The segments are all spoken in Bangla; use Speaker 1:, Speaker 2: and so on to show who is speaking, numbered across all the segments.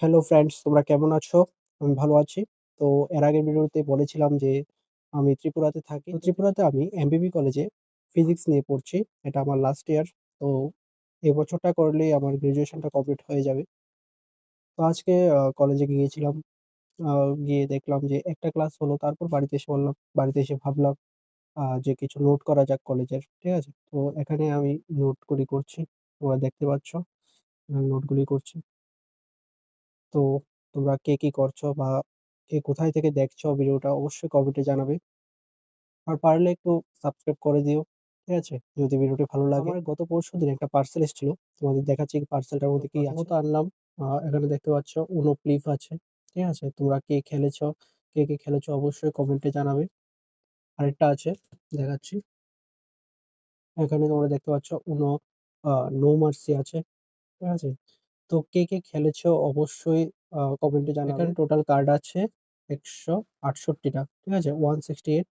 Speaker 1: হ্যালো ফ্রেন্ডস, তোমরা কেমন আছো? আমি ভালো আছি। তো এর আগের ভিডিওতে বলেছিলাম যে আমি ত্রিপুরাতে থাকি। তো ত্রিপুরাতে আমি এমবিবি কলেজে ফিজিক্স নিয়ে পড়ছি। এটা আমার লাস্ট ইয়ার। তো এই বছরটা করলেই আমার গ্র্যাজুয়েশনটা কমপ্লিট হয়ে যাবে। তো আজকে কলেজে গিয়েছিলাম। আ গিয়ে দেখলাম যে একটা ক্লাস হলো। তারপর বাড়িতে এসে ভাবলাম যে কিছু নোট করা যাক কলেজের। ঠিক আছে? তো এখানে আমি নোটগুলি করছি। তোমরা দেখতে পাচ্ছ। নোটগুলি করছি। তো তোমরা কে কি করছো বা কে কোথায় থেকে দেখছো ভিডিওটা অবশ্যই কমেন্টে জানাবে। আর পারলে একটু সাবস্ক্রাইব করে দিও। ঠিক আছে? যদি ভিডিওটি ভালো লাগে। আমার গত পরশুদিন একটা পার্সেল এসেছিল। তোমাদের দেখাচ্ছি পার্সেলটার মধ্যে কি আছে। প্রথমত আনলাম এখানে দেখতে পাচ্ছ UNO প্লিফ আছে। ঠিক আছে? তোমরা কে খেলেছো অবশ্যই কমেন্টে জানাবে। আরেকটা আছে দেখাচ্ছি। এখানে তোমরা দেখতে পাচ্ছ UNO আ নো মার্সি আছে। ঠিক আছে? তো কে খেলেছো অবশ্যই কমেন্টে জানাবে। এখানে টোটাল কার্ড আছে ১৬৮ টা। ঠিক আছে? 168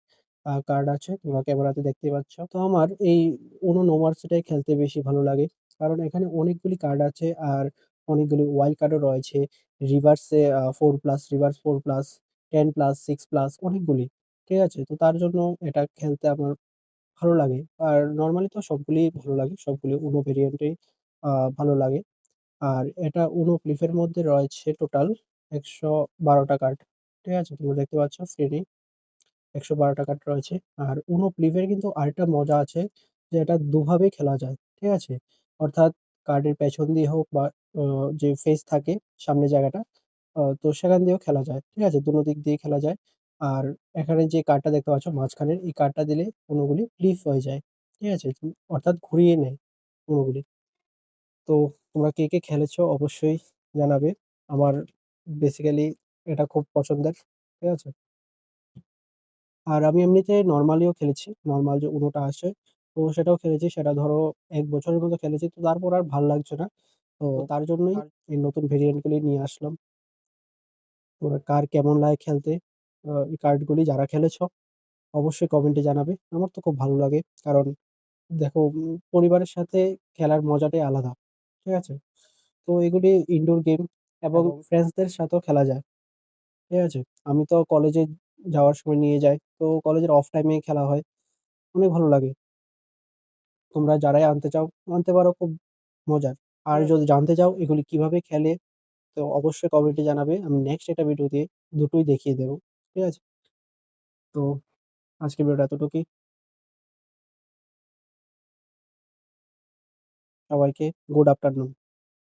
Speaker 1: কার্ড আছে। তোমরা ক্যামেরাতে দেখতেই পাচ্ছ। তো আমার এই UNO নো মার্সিটাই খেলতে বেশি ভালো লাগে। কারণ এখানে অনেকগুলি কার্ড আছে আর অনেকগুলি ওয়াইল্ড কার্ডও রয়েছে। রিভার্সে 4+, রিভার্স 4+, 10+, 6+ অনেকগুলি। ঠিক আছে? তো তার জন্য এটা খেলতে আমার ভালো লাগে। আর নরমালি তো সবগুলিই ভালো লাগে। সবগুলি UNO ভেরিয়েন্টেই আ ভালো লাগে। আর এটা UNO প্লিফের মধ্যে রয়েছে টোটাল ১১২ টা কার্ড। ঠিক আছে? তোমরা দেখতে পাচ্ছ স্ক্রিনেই ১১২ টা কার্ড রয়েছে। আর UNO প্লিফের কিন্তু আরেকটা মজা আছে যে এটা দুভাবেই খেলা যায়। ঠিক আছে? অর্থাৎ কার্ডের পেছন দিয়ে হোক বা অ যে ফেস থাকে সামনের জায়গাটা তো সেখান দিয়েও খেলা যায়। ঠিক আছে? দোনো দিক দিয়েই খেলা যায়। আর এখানে যে কার্ডটা দেখতে পাচ্ছ মাঝখানের এই কার্ডটা দিলে UNO গুলি প্লিফ হয়ে যায়। ঠিক আছে? অর্থাৎ ঘুরিয়ে নেয় UNO গুলি। তো তোমরা কে খেলেছো অবশ্যই জানাবে। আমার বেসিক্যালি এটা খুব পছন্দের। ঠিক আছে? আর আমি এমনিতে নরমালিও খেলেছি। নরমাল যে UNO টা আসে, তো সেটাও খেলেছি। সেটা ধরো ১ বছরের মতো খেলেছি। তো তারপর আর ভাল লাগছে না। তো তার জন্যই এই নতুন ভেরিয়েন্ট গুলি নিয়ে আসলাম। তো কার কেমন লাগে খেলতে এই কার্ডগুলি যারা খেলেছো অবশ্যই কমেন্টে জানাবে। আমার তো খুব ভালো লাগে। কারণ দেখো পরিবারের সাথে খেলার মজাটাই আলাদা। ঠিক আছে? তো এগুলি ইনডোর গেম এবং ফ্রেন্ডসদের সাথেও খেলা যায়। ঠিক আছে? আমি তো কলেজে যাওয়ার সময় নিয়ে যাই। তো কলেজের অফ টাইমেই খেলা হয়। অনেক ভালো লাগে। তোমরা যারাই আনতে চাও, আনতে পারো খুব মজার। আর যদি জানতে চাও এগুলি কিভাবে খেলে তো অবশ্যই কমেন্টে জানাবে। আমি নেক্সট একটা ভিডিওতে দুটোই দেখিয়ে দেব। ঠিক আছে? তো আজকের ভিডিওটা এতটুকুই। সবাইকে গুড আফটারনুন।